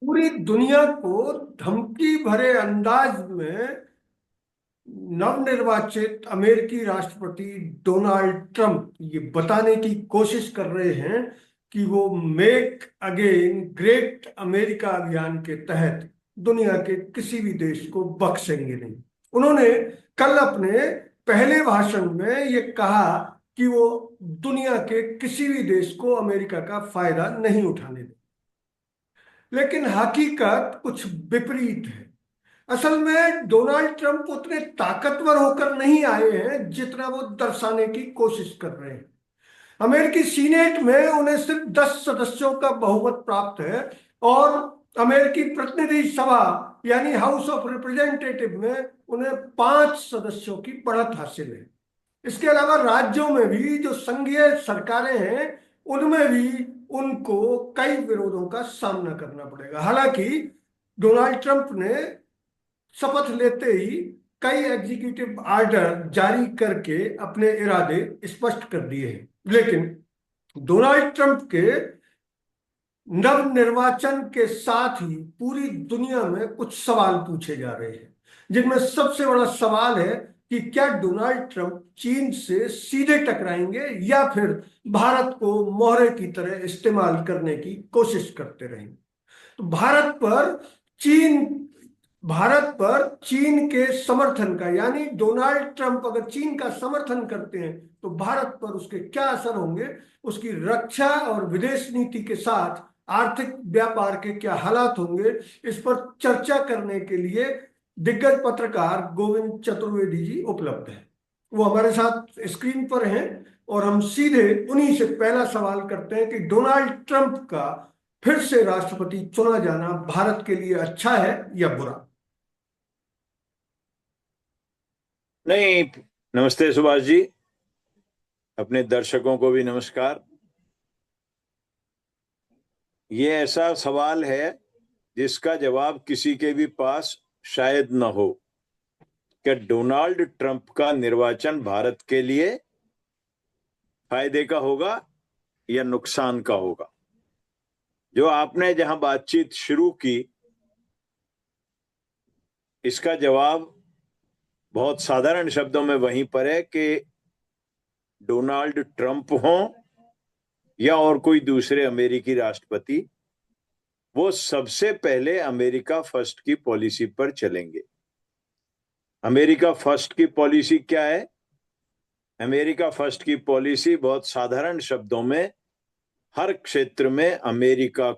पूरी दुनिया को धमकी भरे अंदाज में नवनिर्वाचित अमेरिकी राष्ट्रपति डोनाल्ड ट्रंप ये बताने की कोशिश कर रहे हैं कि वो मेक अगेन ग्रेट अमेरिका अभियान के तहत दुनिया के किसी भी देश को बख्शेंगे नहीं। उन्होंने कल अपने पहले भाषण में ये कहा कि वो दुनिया के किसी भी देश को अमेरिका का फायदा नहीं उठाने देंगे। लेकिन हकीकत कुछ विपरीत है। असल में डोनाल्ड ट्रंप उतने ताकतवर होकर नहीं आए हैं जितना वो दर्शाने की कोशिश कर रहे हैं। अमेरिकी सीनेट में उन्हें सिर्फ 10 सदस्यों का बहुमत प्राप्त है और अमेरिकी प्रतिनिधि सभा यानी हाउस ऑफ रिप्रेजेंटेटिव में उन्हें 5 सदस्यों की बढ़त हासिल है। इसके अलावा राज्यों में भी जो संघीय सरकारें हैं उनमें भी उनको कई विरोधों का सामना करना पड़ेगा। हालांकि डोनाल्ड ट्रंप ने शपथ लेते ही कई एग्जीक्यूटिव ऑर्डर जारी करके अपने इरादे स्पष्ट कर दिए हैं। लेकिन डोनाल्ड ट्रंप के नवनिर्वाचन के साथ ही पूरी दुनिया में कुछ सवाल पूछे जा रहे हैं, जिनमें सबसे बड़ा सवाल है कि क्या डोनाल्ड ट्रंप चीन से सीधे टकराएंगे या फिर भारत को मोहरे की तरह इस्तेमाल करने की कोशिश करते रहेंगे। तो चीन भारत पर चीन के समर्थन का यानी डोनाल्ड ट्रंप अगर चीन का समर्थन करते हैं तो भारत पर उसके क्या असर होंगे, उसकी रक्षा और विदेश नीति के साथ आर्थिक व्यापार के क्या हालात होंगे, इस पर चर्चा करने के लिए दिग्गज पत्रकार गोविंद चतुर्वेदी जी उपलब्ध हैं। वो हमारे साथ स्क्रीन पर हैं और हम सीधे उन्हीं से पहला सवाल करते हैं कि डोनाल्ड ट्रंप का फिर से राष्ट्रपति चुना जाना भारत के लिए अच्छा है या बुरा। नहीं। नमस्ते सुभाष जी, अपने दर्शकों को भी नमस्कार। ये ऐसा सवाल है जिसका जवाब किसी के भी पास शायद न हो कि डोनाल्ड ट्रंप का निर्वाचन भारत के लिए फायदे का होगा या नुकसान का होगा। जो आपने जहां बातचीत शुरू की, इसका जवाब बहुत साधारण शब्दों में वहीं पर है कि डोनाल्ड ट्रंप हों या और कोई दूसरे अमेरिकी राष्ट्रपति, वो सबसे पहले अमेरिका फर्स्ट की पॉलिसी पर चलेंगे। अमेरिका फर्स्ट की पॉलिसी क्या है? अमेरिका फर्स्ट की पॉलिसी बहुत साधारण शब्दों में हर क्षेत्र में अमेरिका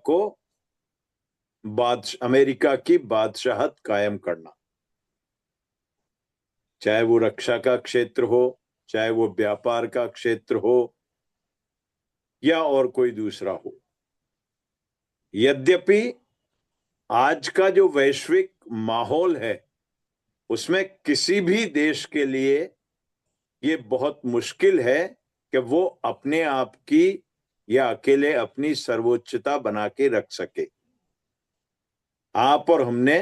की बादशाहत कायम करना, चाहे वो रक्षा का क्षेत्र हो, चाहे वो व्यापार का क्षेत्र हो या और कोई दूसरा हो। यद्यपि आज का जो वैश्विक माहौल है उसमें किसी भी देश के लिए ये बहुत मुश्किल है कि वो अपने आप की या अकेले अपनी सर्वोच्चता बना के रख सके। आप और हमने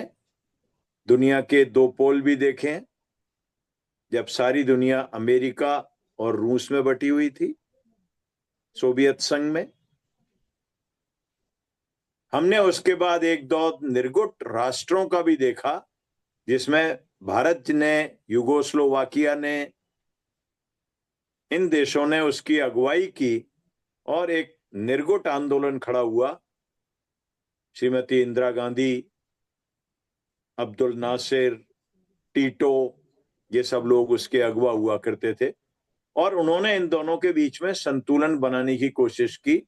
दुनिया के दो पोल भी देखे हैं। जब सारी दुनिया अमेरिका और रूस में बटी हुई थी, सोवियत संघ में, हमने उसके बाद एक दो निर्गुट राष्ट्रों का भी देखा जिसमें भारत ने, युगोस्लोवाकिया ने, इन देशों ने उसकी अगुवाई की और एक निर्गुट आंदोलन खड़ा हुआ। श्रीमती इंदिरा गांधी, अब्दुल नासिर, टीटो, ये सब लोग उसके अगुवा हुआ करते थे और उन्होंने इन दोनों के बीच में संतुलन बनाने की कोशिश की।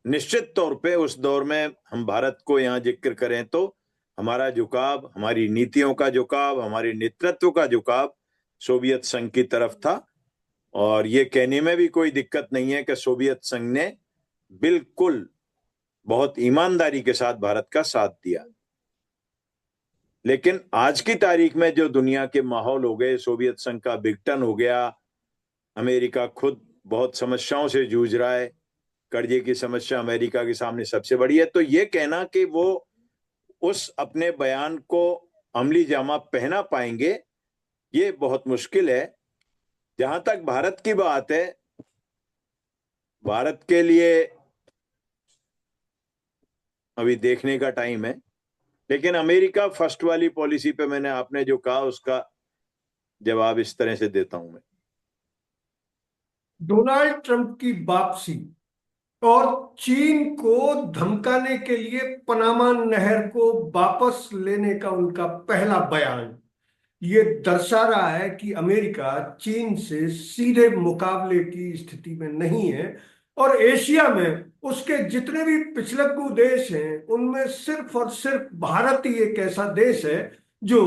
निश्चित तौर पे उस दौर में हम भारत को यहां जिक्र करें तो हमारा झुकाव, हमारी नीतियों का झुकाव, हमारे नेतृत्व का झुकाव सोवियत संघ की तरफ था। और ये कहने में भी कोई दिक्कत नहीं है कि सोवियत संघ ने बिल्कुल बहुत ईमानदारी के साथ भारत का साथ दिया। लेकिन आज की तारीख में जो दुनिया के माहौल हो गए, सोवियत संघ का विघटन हो गया, अमेरिका खुद बहुत समस्याओं से जूझ रहा है, कर्जे की समस्या अमेरिका के सामने सबसे बड़ी है, तो ये कहना कि वो उस अपने बयान को अमली जामा पहना पाएंगे, ये बहुत मुश्किल है। जहां तक भारत की बात है, भारत के लिए अभी देखने का टाइम है। लेकिन अमेरिका फर्स्ट वाली पॉलिसी पे मैंने आपने जो कहा उसका जवाब इस तरह से देता हूं मैं। डोनाल्ड ट्रंप की वापसी और चीन को धमकाने के लिए पनामा नहर को वापस लेने का उनका पहला बयान, ये दर्शा रहा है कि अमेरिका चीन से सीधे मुकाबले की स्थिति में नहीं है। और एशिया में उसके जितने भी पिछलग्गू देश हैं उनमें सिर्फ और सिर्फ भारत ही एक ऐसा देश है जो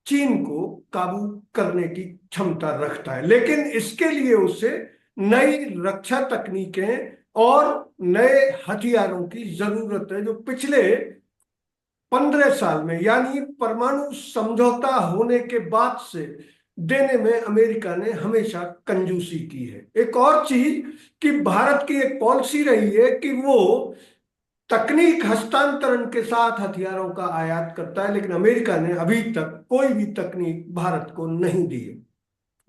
चीन को काबू करने की क्षमता रखता है। लेकिन इसके लिए उसे नई रक्षा तकनीकें और नए हथियारों की जरूरत है, जो पिछले 15 साल में यानी परमाणु समझौता होने के बाद से देने में अमेरिका ने हमेशा कंजूसी की है। एक और चीज कि भारत की एक पॉलिसी रही है कि वो तकनीक हस्तांतरण के साथ हथियारों का आयात करता है, लेकिन अमेरिका ने अभी तक कोई भी तकनीक भारत को नहीं दी है।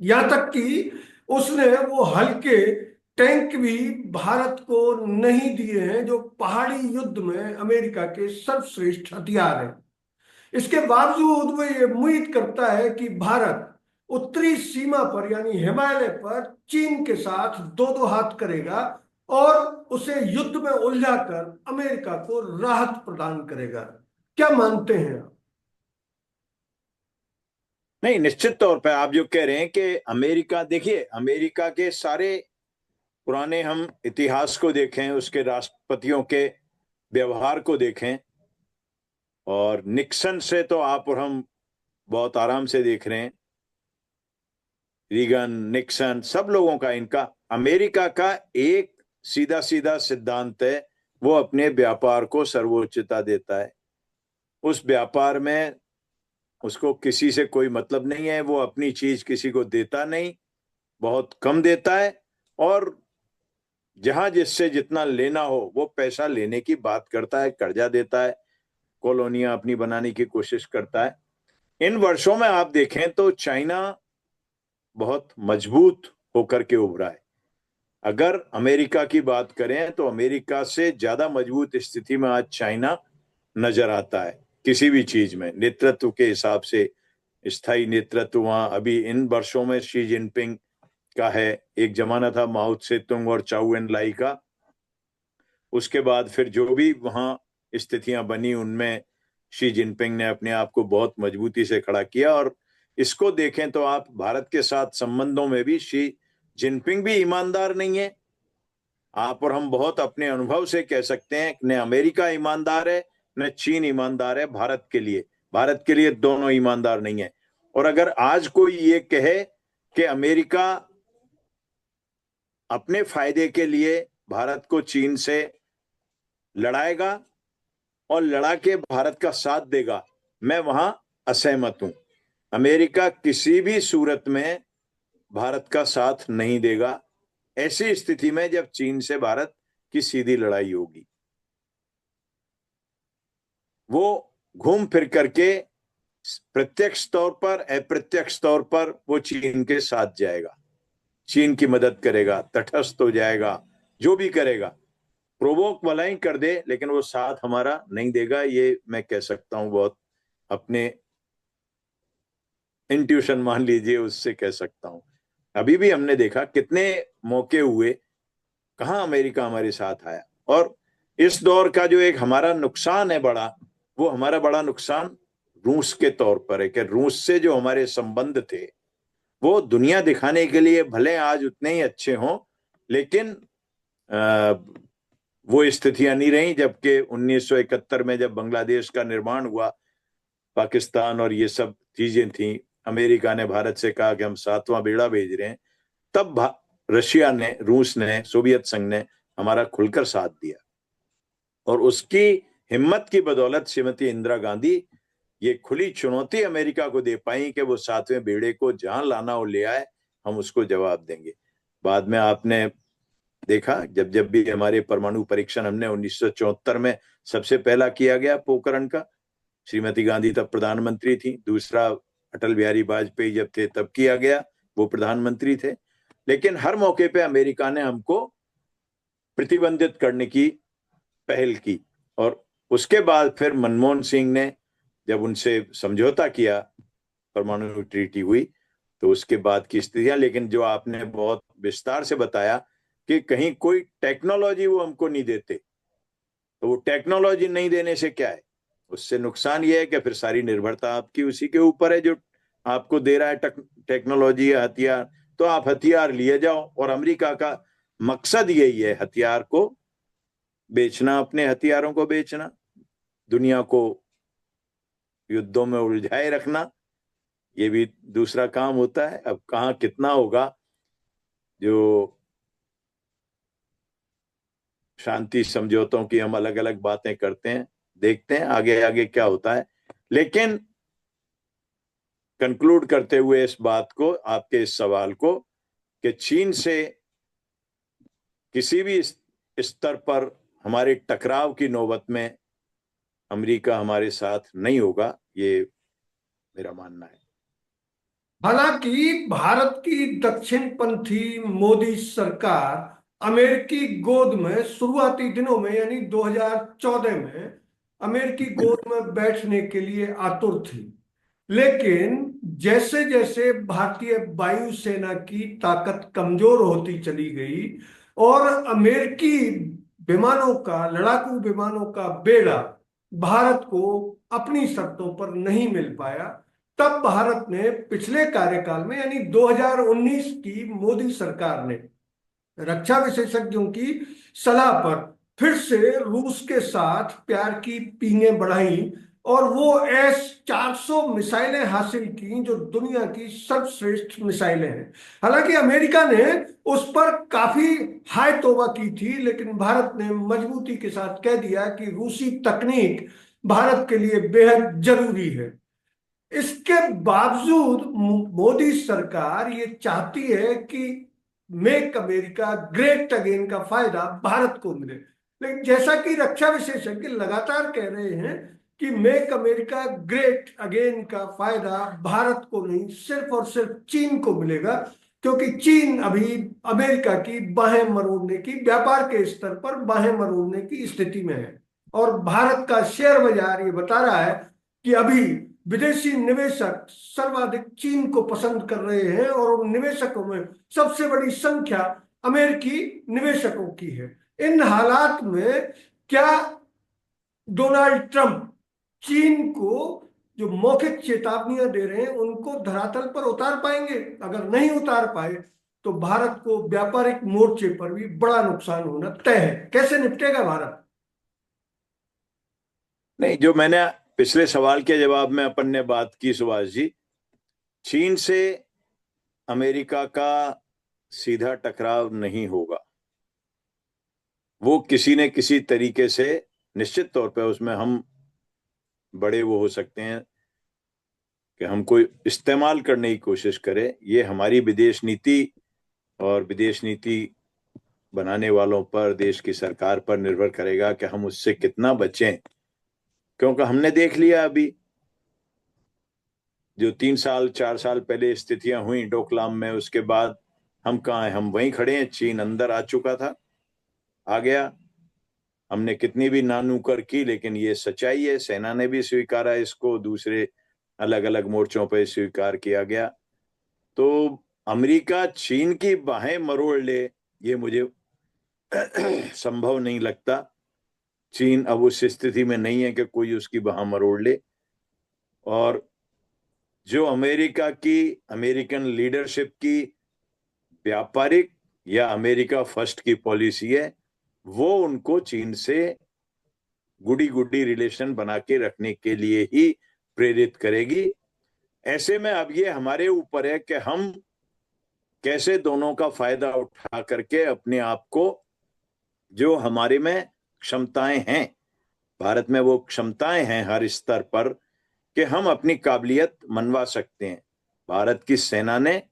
यहां तक कि उसने वो हल्के टैंक भी भारत को नहीं दिए हैं, जो पहाड़ी युद्ध में अमेरिका के सर्वश्रेष्ठ हथियार हैं। इसके बावजूद वो ये उम्मीद करता है कि भारत उत्तरी सीमा पर यानी हिमालय पर चीन के साथ दो दो हाथ करेगा और उसे युद्ध में उलझाकर अमेरिका को राहत प्रदान करेगा। क्या मानते हैं आप? नहीं, निश्चित तौर पे आप जो कह रहे हैं कि अमेरिका, देखिए अमेरिका के सारे पुराने हम इतिहास को देखें, उसके राष्ट्रपतियों के व्यवहार को देखें, और निक्सन से तो आप और हम बहुत आराम से देख रहे हैं, रीगन, निक्सन, सब लोगों का, इनका अमेरिका का एक सीधा सीधा सिद्धांत है, वो अपने व्यापार को सर्वोच्चता देता है। उस व्यापार में उसको किसी से कोई मतलब नहीं है, वो अपनी चीज किसी को देता नहीं, बहुत कम देता है, और जहां जिससे जितना लेना हो वो पैसा लेने की बात करता है, कर्जा देता है, कॉलोनियां अपनी बनाने की कोशिश करता है। इन वर्षों में आप देखें तो चाइना बहुत मजबूत होकर के उभरा है। अगर अमेरिका की बात करें तो अमेरिका से ज्यादा मजबूत स्थिति में आज चाइना नजर आता है, किसी भी चीज में नेतृत्व के हिसाब से। स्थायी नेतृत्व वहां अभी इन वर्षों में शी जिनपिंग का है। एक जमाना था माओ से तुंग और चाउ एन लाई का, उसके बाद फिर जो भी वहां स्थितियां बनी उनमें शी जिनपिंग ने अपने आप को बहुत मजबूती से खड़ा किया। और इसको देखें तो आप भारत के साथ संबंधों में भी शी जिनपिंग भी ईमानदार नहीं है। आप और हम बहुत अपने अनुभव से कह सकते हैं, न अमेरिका ईमानदार है न चीन ईमानदार है भारत के लिए। भारत के लिए दोनों ईमानदार नहीं है। और अगर आज कोई ये कहे कि अमेरिका अपने फायदे के लिए भारत को चीन से लड़ाएगा और लड़ा के भारत का साथ देगा, मैं वहां असहमत हूं। अमेरिका किसी भी सूरत में भारत का साथ नहीं देगा ऐसी स्थिति में जब चीन से भारत की सीधी लड़ाई होगी। वो घूम फिर करके प्रत्यक्ष तौर पर अप्रत्यक्ष तौर पर वो चीन के साथ जाएगा, चीन की मदद करेगा, तटस्थ हो जाएगा, जो भी करेगा, प्रोवोक भला ही कर दे, लेकिन वो साथ हमारा नहीं देगा। ये मैं कह सकता हूं, बहुत अपने इंट्यूशन मान लीजिए उससे कह सकता हूं। अभी भी हमने देखा कितने मौके हुए, कहां अमेरिका हमारे साथ आया। और इस दौर का जो एक हमारा नुकसान है बड़ा, वो हमारा बड़ा नुकसान रूस के तौर पर है कि रूस से जो हमारे संबंध थे वो दुनिया दिखाने के लिए भले आज उतने ही अच्छे हों, लेकिन वो स्थितियां नहीं रही। जबकि 1971 में जब बांग्लादेश का निर्माण हुआ, पाकिस्तान और ये सब चीजें थी, अमेरिका ने भारत से कहा कि हम 7वां बेड़ा भेज रहे हैं, तब रशिया ने, रूस ने, सोवियत संघ ने हमारा खुलकर साथ दिया। और उसकी हिम्मत की बदौलत श्रीमती इंदिरा गांधी ये खुली चुनौती अमेरिका को दे पाई कि वो 7वें बेड़े को जहां लाना हो ले आए, हम उसको जवाब देंगे। बाद में आपने देखा, जब जब भी हमारे परमाणु परीक्षण हमने 1974 में सबसे पहला किया गया पोखरण का, श्रीमती गांधी तब प्रधानमंत्री थी, दूसरा अटल बिहारी वाजपेयी जब थे तब किया गया, वो प्रधानमंत्री थे। लेकिन हर मौके पे अमेरिका ने हमको प्रतिबंधित करने की पहल की। और उसके बाद फिर मनमोहन सिंह ने जब उनसे समझौता किया, परमाणु ट्रीटी हुई, तो उसके बाद की स्थितियां, लेकिन जो आपने बहुत विस्तार से बताया कि कहीं कोई टेक्नोलॉजी वो हमको नहीं देते, तो वो टेक्नोलॉजी नहीं देने से क्या है, उससे नुकसान ये है कि फिर सारी निर्भरता आपकी उसी के ऊपर है जो आपको दे रहा है टेक्नोलॉजी या हथियार। तो आप हथियार लिए जाओ, और अमेरिका का मकसद यही है, हथियार को बेचना, अपने हथियारों को बेचना, दुनिया को युद्धों में उलझाए रखना, ये भी दूसरा काम होता है। अब कहाँ कितना होगा, जो शांति समझौतों की हम अलग अलग बातें करते हैं, देखते हैं आगे आगे क्या होता है। लेकिन कंक्लूड करते हुए इस बात को, आपके इस सवाल को, कि चीन से किसी भी स्तर पर हमारे टकराव की नौबत में अमेरिका हमारे साथ नहीं होगा, ये मेरा मानना है। हालांकि भारत की दक्षिणपंथी मोदी सरकार अमेरिकी गोद में शुरुआती दिनों में यानी 2014 में अमेरिकी गोद में बैठने के लिए आतुर थी। लेकिन जैसे जैसे भारतीय वायुसेना की ताकत कमजोर होती चली गई और अमेरिकी विमानों का, लड़ाकू विमानों का बेड़ा भारत को अपनी शर्तों पर नहीं मिल पाया, तब भारत ने पिछले कार्यकाल में यानी 2019 की मोदी सरकार ने रक्षा विशेषज्ञों की सलाह पर फिर से रूस के साथ प्यार की पींगें बढ़ाई और वो S-400 मिसाइलें हासिल की जो दुनिया की सर्वश्रेष्ठ मिसाइलें हैं। हालांकि अमेरिका ने उस पर काफी हाय तौबा की थी, लेकिन भारत ने मजबूती के साथ कह दिया कि रूसी तकनीक भारत के लिए बेहद जरूरी है। इसके बावजूद मोदी सरकार ये चाहती है कि मेक अमेरिका ग्रेट अगेन का फायदा भारत को मिले। लेकिन जैसा कि रक्षा विशेषज्ञ लगातार कह रहे हैं कि मेक अमेरिका ग्रेट अगेन का फायदा भारत को नहीं, सिर्फ और सिर्फ चीन को मिलेगा, क्योंकि चीन अभी अमेरिका की बाहें मरोड़ने की, व्यापार के स्तर पर बाहें मरोड़ने की स्थिति में है। और भारत का शेयर बाजार ये बता रहा है कि अभी विदेशी निवेशक सर्वाधिक चीन को पसंद कर रहे हैं और उन निवेशकों में सबसे बड़ी संख्या अमेरिकी निवेशकों की है। इन हालात में क्या डोनाल्ड ट्रंप चीन को जो मौखिक चेतावनियां दे रहे हैं उनको धरातल पर उतार पाएंगे? अगर नहीं उतार पाए तो भारत को व्यापारिक मोर्चे पर भी बड़ा नुकसान होना तय है। कैसे निपटेगा भारत? नहीं, जो मैंने पिछले सवाल के जवाब में अपन ने बात की सुभाष जी, चीन से अमेरिका का सीधा टकराव नहीं होगा। वो किसी न किसी तरीके से, निश्चित तौर पे उसमें हम बड़े वो हो सकते हैं कि हम कोई इस्तेमाल करने की कोशिश करें। ये हमारी विदेश नीति और विदेश नीति बनाने वालों पर, देश की सरकार पर निर्भर करेगा कि हम उससे कितना बचें। क्योंकि हमने देख लिया अभी जो 3 साल 4 साल पहले स्थितियां हुई डोकलाम में, उसके बाद हम कहाँ हैं? हम वहीं खड़े हैं। चीन अंदर आ चुका था, आ गया। हमने कितनी भी नानुकर की, लेकिन ये सच्चाई है, सेना ने भी स्वीकारा इसको, दूसरे अलग अलग मोर्चों पर स्वीकार किया गया। तो अमेरिका चीन की बाहें मरोड़ ले, ये मुझे संभव नहीं लगता। चीन अब उस स्थिति में नहीं है कि कोई उसकी बाह मरोड़ ले। और जो अमेरिका की, अमेरिकन लीडरशिप की व्यापारिक या अमेरिका फर्स्ट की पॉलिसी है, वो उनको चीन से गुडी गुडी रिलेशन बना के रखने के लिए ही प्रेरित करेगी। ऐसे में अब ये हमारे ऊपर है कि हम कैसे दोनों का फायदा उठा करके अपने आप को, जो हमारे में क्षमताएं हैं, भारत में वो क्षमताएं हैं हर स्तर पर, कि हम अपनी काबिलियत मनवा सकते हैं। भारत की सेना ने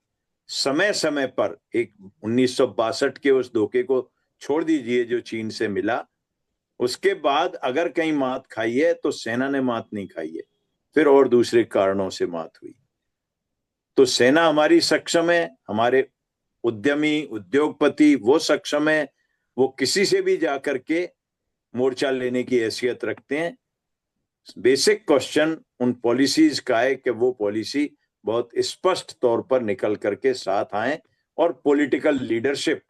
समय समय पर, एक 1962 के उस धोखे को छोड़ दीजिए जो चीन से मिला, उसके बाद अगर कहीं मात खाई है तो सेना ने मात नहीं खाई है, फिर और दूसरे कारणों से मात हुई। तो सेना हमारी सक्षम है, हमारे उद्यमी उद्योगपति वो सक्षम है, वो किसी से भी जाकर के मोर्चा लेने की हैसियत रखते हैं। बेसिक क्वेश्चन उन पॉलिसीज का है कि वो पॉलिसी बहुत स्पष्ट तौर पर निकल करके साथ आए और पॉलिटिकल लीडरशिप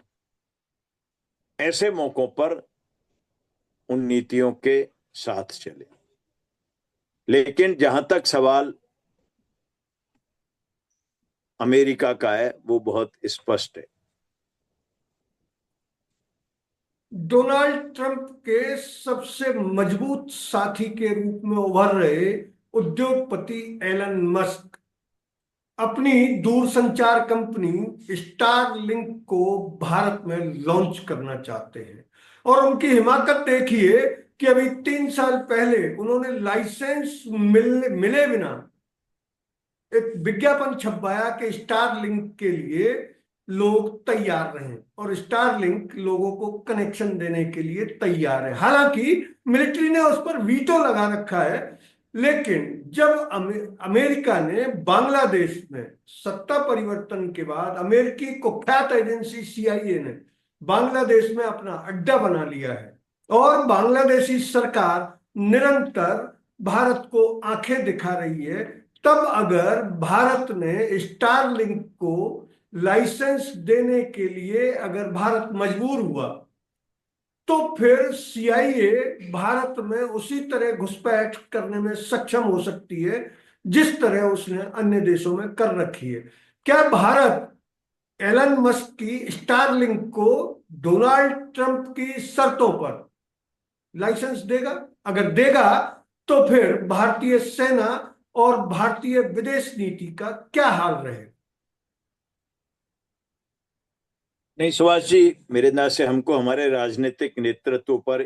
ऐसे मौकों पर उन नीतियों के साथ चले। लेकिन जहां तक सवाल अमेरिका का है वो बहुत स्पष्ट है। डोनाल्ड ट्रंप के सबसे मजबूत साथी के रूप में उभर रहे उद्योगपति एलन मस्क अपनी दूरसंचार कंपनी स्टारलिंक को भारत में लॉन्च करना चाहते हैं। और उनकी हिमाकत देखिए कि अभी 3 साल पहले उन्होंने लाइसेंस मिले बिना एक विज्ञापन छपवाया कि स्टारलिंक के लिए लोग तैयार रहें और स्टारलिंक लोगों को कनेक्शन देने के लिए तैयार है। हालांकि मिलिट्री ने उस पर वीटो लगा रखा है, लेकिन जब अमेरिका ने बांग्लादेश में सत्ता परिवर्तन के बाद अमेरिकी कुख्यात एजेंसी सीआईए ने बांग्लादेश में अपना अड्डा बना लिया है और बांग्लादेशी सरकार निरंतर भारत को आंखें दिखा रही है, तब अगर भारत ने स्टारलिंक को लाइसेंस देने के लिए अगर भारत मजबूर हुआ तो फिर सीआईए भारत में उसी तरह घुसपैठ करने में सक्षम हो सकती है जिस तरह उसने अन्य देशों में कर रखी है। क्या भारत एलन मस्क की स्टारलिंक को डोनाल्ड ट्रंप की शर्तों पर लाइसेंस देगा? अगर देगा तो फिर भारतीय सेना और भारतीय विदेश नीति का क्या हाल रहेगा? नहीं सुभाष जी, मेरे ख्याल से हमको हमारे राजनीतिक नेतृत्व पर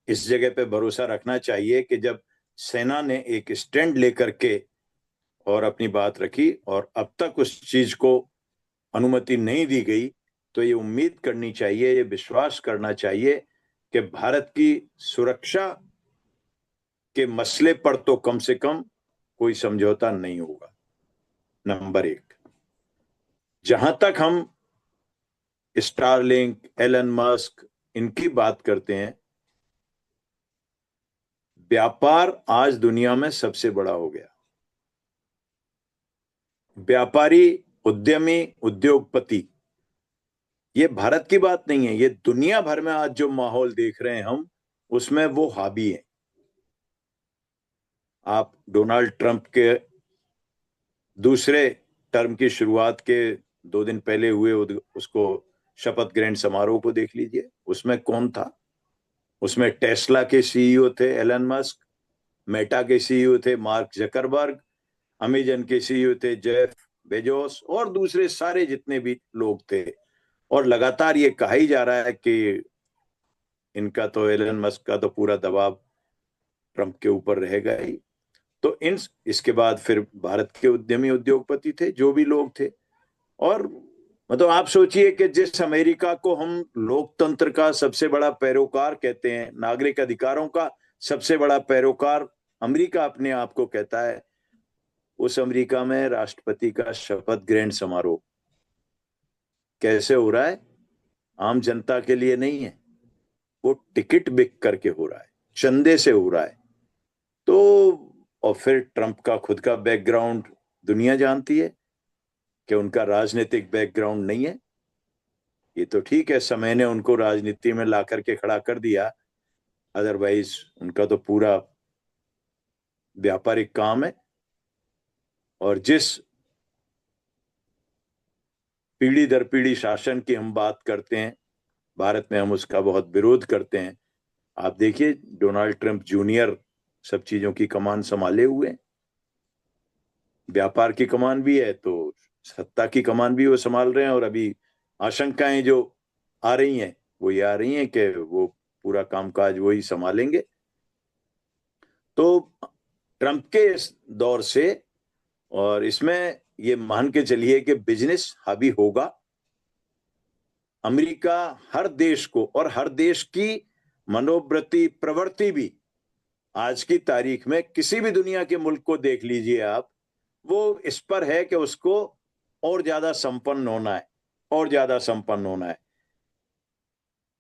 इस जगह पे भरोसा रखना चाहिए कि जब सेना ने एक स्टैंड लेकर के और अपनी बात रखी और अब तक उस चीज को अनुमति नहीं दी गई, तो ये उम्मीद करनी चाहिए, ये विश्वास करना चाहिए कि भारत की सुरक्षा के मसले पर तो कम से कम कोई समझौता नहीं होगा। नंबर एक। जहां तक हम स्टारलिंक, एलन मस्क इनकी बात करते हैं, व्यापार आज दुनिया में सबसे बड़ा हो गया। व्यापारी, उद्यमी, उद्योगपति, ये भारत की बात नहीं है, ये दुनिया भर में आज जो माहौल देख रहे हैं हम, उसमें वो हावी है। आप डोनाल्ड ट्रंप के दूसरे टर्म की शुरुआत के 2 दिन पहले हुए उसको शपथ ग्रहण समारोह को देख लीजिए। उसमें कौन था? उसमें टेस्ला के सीईओ थे एलन मस्क, मेटा के सीईओ थे मार्क जकरबर्ग, अमेजन के सीईओ थे जेफ बेजोस और दूसरे सारे जितने भी लोग थे। और लगातार ये कहा ही जा रहा है कि इनका तो, एलन मस्क का तो पूरा दबाव ट्रंप के ऊपर रहेगा ही। तो इसके बाद फिर भारत के उद्यमी, उद्योगपति थे, जो भी लोग थे। और मतलब आप सोचिए कि जिस अमेरिका को हम लोकतंत्र का सबसे बड़ा पैरोकार कहते हैं, नागरिक अधिकारों का सबसे बड़ा पैरोकार अमेरिका अपने आप को कहता है, उस अमेरिका में राष्ट्रपति का शपथ ग्रहण समारोह कैसे हो रहा है? आम जनता के लिए नहीं है, वो टिकट बिक करके हो रहा है, चंदे से हो रहा है। तो और फिर ट्रंप का खुद का बैकग्राउंड दुनिया जानती है कि उनका राजनीतिक बैकग्राउंड नहीं है। ये तो ठीक है, समय ने उनको राजनीति में ला करके खड़ा कर दिया, अदरवाइज उनका तो पूरा व्यापारिक काम है। और जिस पीढ़ी दर पीढ़ी शासन की हम बात करते हैं भारत में, हम उसका बहुत विरोध करते हैं। आप देखिए, डोनाल्ड ट्रंप जूनियर सब चीजों की कमान संभाले हुए हैं। व्यापार की कमान भी है तो सत्ता की कमान भी वो संभाल रहे हैं। और अभी आशंकाएं जो आ रही हैं वो ये आ रही हैं कि वो पूरा कामकाज वही संभालेंगे। तो ट्रंप के इस दौर से, और इसमें ये मान के चलिए कि बिजनेस हावी होगा। अमेरिका हर देश को, और हर देश की मनोवृत्ति, प्रवृत्ति भी आज की तारीख में किसी भी दुनिया के मुल्क को देख लीजिए आप, वो इस पर है कि उसको और ज्यादा संपन्न होना है, और ज्यादा संपन्न होना है।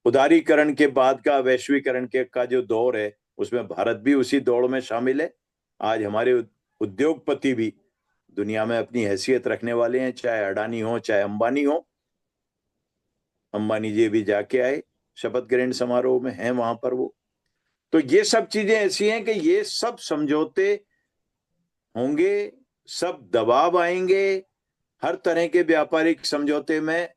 उदारीकरण के बाद का वैश्वीकरण के का जो दौर है, उसमें भारत भी उसी दौड़ में शामिल है। आज हमारे उद्योगपति भी दुनिया में अपनी हैसियत रखने वाले हैं, चाहे अडानी हो चाहे अंबानी हो। अंबानी जी भी जाके आए शपथ ग्रहण समारोह में, हैं वहां पर वो। तो ये सब चीजें ऐसी हैं कि ये सब समझौते होंगे, सब दबाव आएंगे हर तरह के व्यापारिक समझौते में।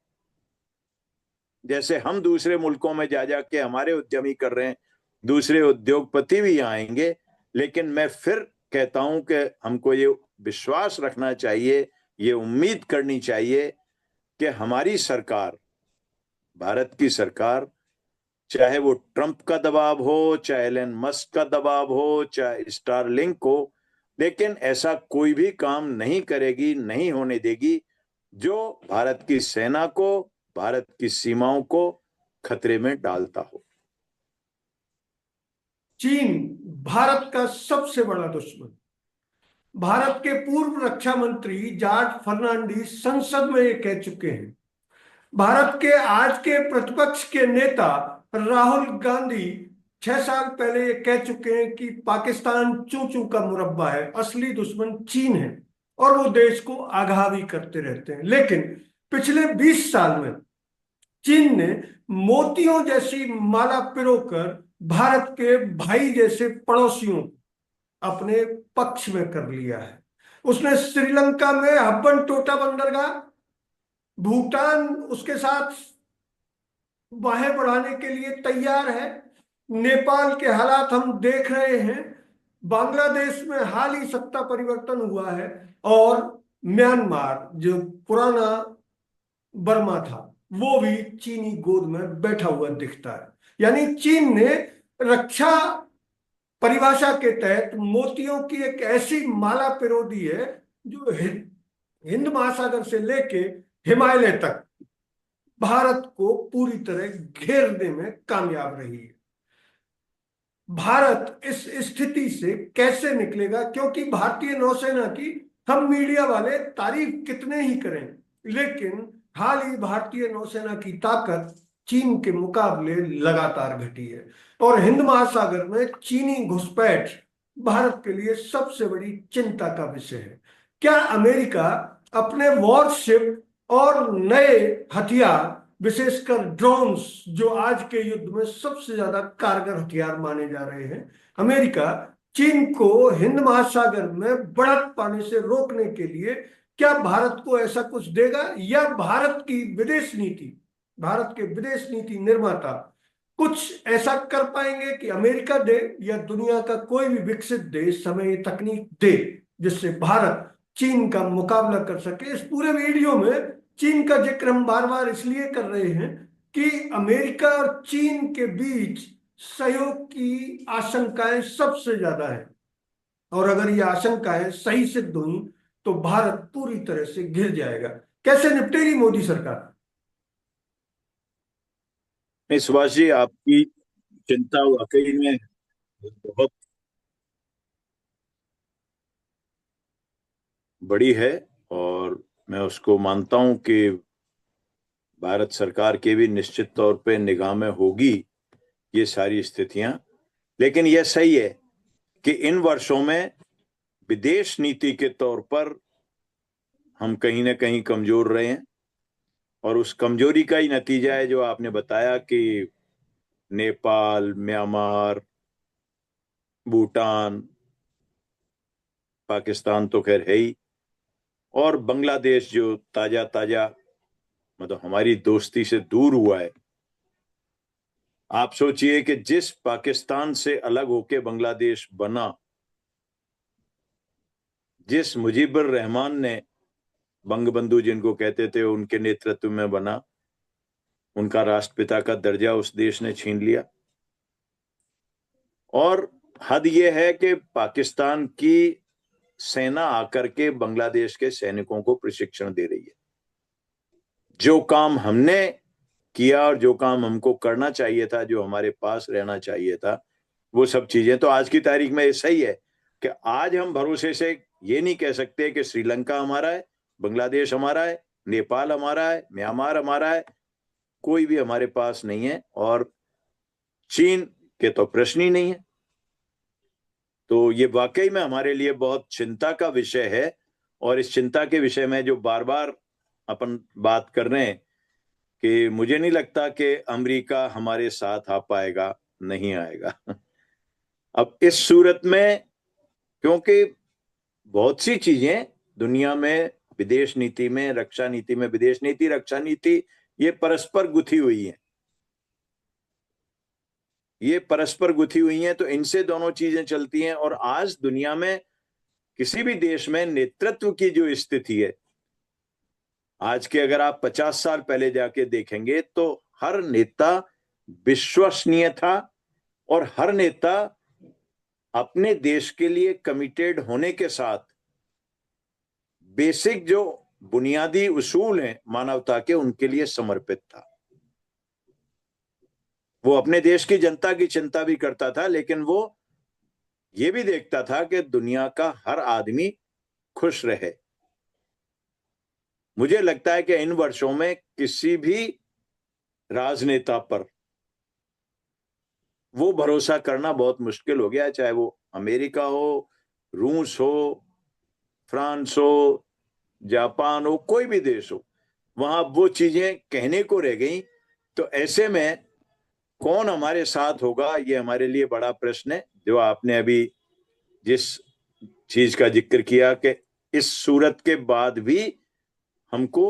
जैसे हम दूसरे मुल्कों में जा जाके हमारे उद्यमी कर रहे हैं, दूसरे उद्योगपति भी यहाँ आएंगे। लेकिन मैं फिर कहता हूं कि हमको ये विश्वास रखना चाहिए, ये उम्मीद करनी चाहिए कि हमारी सरकार, भारत की सरकार, चाहे वो ट्रंप का दबाव हो, चाहे एलन मस्क का दबाव हो, चाहे स्टारलिंक हो, लेकिन ऐसा कोई भी काम नहीं करेगी, नहीं होने देगी जो भारत की सेना को, भारत की सीमाओं को खतरे में डालता हो। चीन भारत का सबसे बड़ा दुश्मन। भारत के पूर्व रक्षा मंत्री जॉर्ज फर्नांडीज संसद में ये कह चुके हैं। भारत के आज के प्रतिपक्ष के नेता राहुल गांधी 6 साल पहले ये कह चुके हैं कि पाकिस्तान चू चू का मुरब्बा है, असली दुश्मन चीन है, और वो देश को आगाह भी करते रहते हैं। लेकिन पिछले 20 साल में चीन ने मोतियों जैसी माला पिरोकर भारत के भाई जैसे पड़ोसियों को अपने पक्ष में कर लिया है। उसने श्रीलंका में हब्बन टोटा बंदरगाह, भूटान उसके साथ बाहें बढ़ाने के लिए तैयार है, नेपाल के हालात हम देख रहे हैं, बांग्लादेश में हाल ही सत्ता परिवर्तन हुआ है, और म्यांमार जो पुराना बर्मा था वो भी चीनी गोद में बैठा हुआ दिखता है। यानी चीन ने रक्षा परिभाषा के तहत मोतियों की एक ऐसी माला पिरो दी है जो हिंद महासागर से लेके हिमालय तक भारत को पूरी तरह घेरने में कामयाब रही है। भारत इस स्थिति से कैसे निकलेगा, क्योंकि भारतीय नौसेना की हम मीडिया वाले तारीफ कितने ही करें, लेकिन हाल ही भारतीय नौसेना की ताकत चीन के मुकाबले लगातार घटी है, और हिंद महासागर में चीनी घुसपैठ भारत के लिए सबसे बड़ी चिंता का विषय है। क्या अमेरिका अपने वॉरशिप और नए हथियार, विशेषकर ड्रोन्स जो आज के युद्ध में सबसे ज्यादा कारगर हथियार माने जा रहे हैं, अमेरिका चीन को हिंद महासागर में बढ़त पाने से रोकने के लिए क्या भारत को ऐसा कुछ देगा, या भारत की विदेश नीति, भारत के विदेश नीति निर्माता कुछ ऐसा कर पाएंगे कि अमेरिका दे या दुनिया का कोई भी विकसित देश हमें ये तकनीक दे जिससे भारत चीन का मुकाबला कर सके? इस पूरे वीडियो में चीन का जिक्र हम बार बार इसलिए कर रहे हैं कि अमेरिका और चीन के बीच सहयोग की आशंकाएं सबसे ज्यादा है, और अगर ये आशंकाएं सही सिद्ध हुई तो भारत पूरी तरह से घिर जाएगा। कैसे निपटेगी मोदी सरकार? नहीं सुभाष जी, आपकी चिंता वाकई में बहुत बड़ी है, और मैं उसको मानता हूं कि भारत सरकार के भी निश्चित तौर पे निगाह में होगी ये सारी स्थितियां। लेकिन यह सही है कि इन वर्षों में विदेश नीति के तौर पर हम कहीं ना कहीं कमजोर रहे हैं, और उस कमजोरी का ही नतीजा है जो आपने बताया कि नेपाल, म्यांमार, भूटान, पाकिस्तान तो खैर है ही, और बांग्लादेश जो ताजा ताजा मतलब हमारी दोस्ती से दूर हुआ है। आप सोचिए कि जिस पाकिस्तान से अलग होके बांग्लादेश बना, जिस मुजीबुर रहमान ने, बंगबंधु जिनको कहते थे, उनके नेतृत्व में बना, उनका राष्ट्रपिता का दर्जा उस देश ने छीन लिया। और हद यह है कि पाकिस्तान की सेना आकर के बांग्लादेश के सैनिकों को प्रशिक्षण दे रही है। जो काम हमने किया और जो काम हमको करना चाहिए था, जो हमारे पास रहना चाहिए था, वो सब चीजें तो आज की तारीख में ऐसा ही है कि आज हम भरोसे से ये नहीं कह सकते कि श्रीलंका हमारा है, बांग्लादेश हमारा है, नेपाल हमारा है, म्यांमार हमारा है। कोई भी हमारे पास नहीं है, और चीन के तो प्रश्न ही नहीं है। तो ये वाकई में हमारे लिए बहुत चिंता का विषय है। और इस चिंता के विषय में जो बार बार अपन बात कर रहे हैं कि मुझे नहीं लगता कि अमेरिका हमारे साथ आ पाएगा, नहीं आएगा। अब इस सूरत में, क्योंकि बहुत सी चीजें दुनिया में, विदेश नीति में, रक्षा नीति में, विदेश नीति, रक्षा नीति, ये परस्पर गुथी हुई है, ये परस्पर गुथी हुई हैं, तो इनसे दोनों चीजें चलती हैं। और आज दुनिया में किसी भी देश में नेतृत्व की जो स्थिति है, आज के अगर आप 50 साल पहले जाके देखेंगे तो हर नेता विश्वसनीय था, और हर नेता अपने देश के लिए कमिटेड होने के साथ बेसिक जो बुनियादी उसूल हैं मानवता के, उनके लिए समर्पित था। वो अपने देश की जनता की चिंता भी करता था, लेकिन वो ये भी देखता था कि दुनिया का हर आदमी खुश रहे। मुझे लगता है कि इन वर्षों में किसी भी राजनेता पर वो भरोसा करना बहुत मुश्किल हो गया है, चाहे वो अमेरिका हो, रूस हो, फ्रांस हो, जापान हो, कोई भी देश हो, वहां वो चीजें कहने को रह गई। तो ऐसे में कौन हमारे साथ होगा, ये हमारे लिए बड़ा प्रश्न है। जो आपने अभी जिस चीज का जिक्र किया कि इस सूरत के बाद भी हमको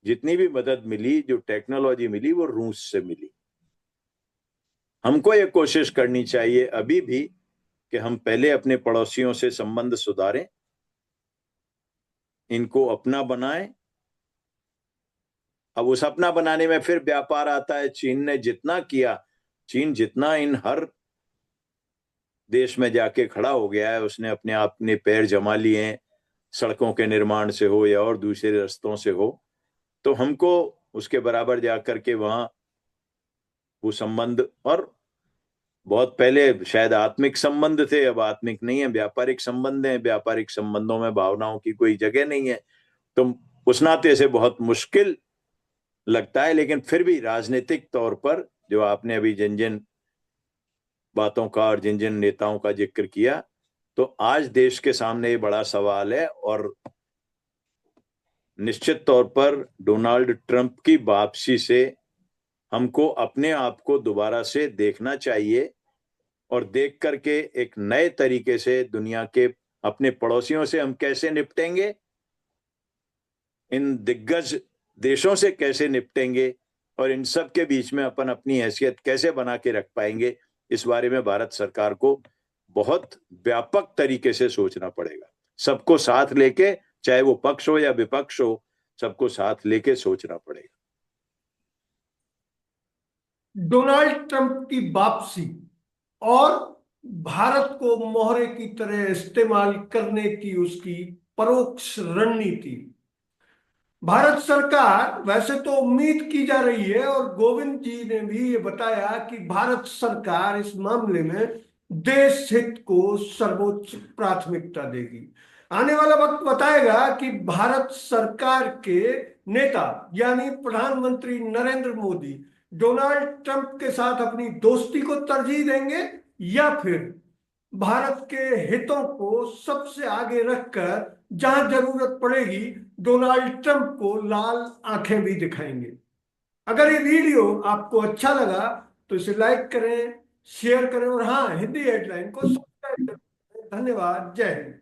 जितनी भी मदद मिली, जो टेक्नोलॉजी मिली, वो रूस से मिली। हमको ये कोशिश करनी चाहिए अभी भी कि हम पहले अपने पड़ोसियों से संबंध सुधारें, इनको अपना बनाएं। अब उस अपना बनाने में फिर व्यापार आता है। चीन ने जितना किया, चीन जितना इन हर देश में जाके खड़ा हो गया है, उसने अपने आप ने पैर जमा लिए हैं, सड़कों के निर्माण से हो या और दूसरे रास्तों से हो। तो हमको उसके बराबर जाकर के वहां वो संबंध, और बहुत पहले शायद आत्मिक संबंध थे, अब आत्मिक नहीं है, व्यापारिक संबंध है। व्यापारिक संबंधों में भावनाओं की कोई जगह नहीं है। तो उस नाते से बहुत मुश्किल लगता है, लेकिन फिर भी राजनीतिक तौर पर जो आपने अभी जिन जिन बातों का और जिन जिन नेताओं का जिक्र किया, तो आज देश के सामने ये बड़ा सवाल है। और निश्चित तौर पर डोनाल्ड ट्रंप की वापसी से हमको अपने आप को दोबारा से देखना चाहिए, और देख करके एक नए तरीके से दुनिया के अपने पड़ोसियों से हम कैसे निपटेंगे, इन दिग्गज देशों से कैसे निपटेंगे, और इन सब के बीच में अपन अपनी हैसियत कैसे बना के रख पाएंगे, इस बारे में भारत सरकार को बहुत व्यापक तरीके से सोचना पड़ेगा। सबको साथ लेके, चाहे वो पक्ष हो या विपक्ष हो, सबको साथ लेके सोचना पड़ेगा। डोनाल्ड ट्रंप की वापसी और भारत को मोहरे की तरह इस्तेमाल करने की उसकी परोक्ष रणनीति। भारत सरकार, वैसे तो उम्मीद की जा रही है और गोविंद जी ने भी ये बताया कि भारत सरकार इस मामले में देश हित को सर्वोच्च प्राथमिकता देगी। आने वाला वक्त बताएगा कि भारत सरकार के नेता यानी प्रधानमंत्री नरेंद्र मोदी डोनाल्ड ट्रंप के साथ अपनी दोस्ती को तरजीह देंगे, या फिर भारत के हितों को सबसे आगे रखकर जहां जरूरत पड़ेगी डोनाल्ड ट्रंप को लाल आंखें भी दिखाएंगे। अगर ये वीडियो आपको अच्छा लगा तो इसे लाइक करें, शेयर करें और हाँ, हिंदी हेडलाइन को सब्सक्राइब करें। धन्यवाद। जय हिंद।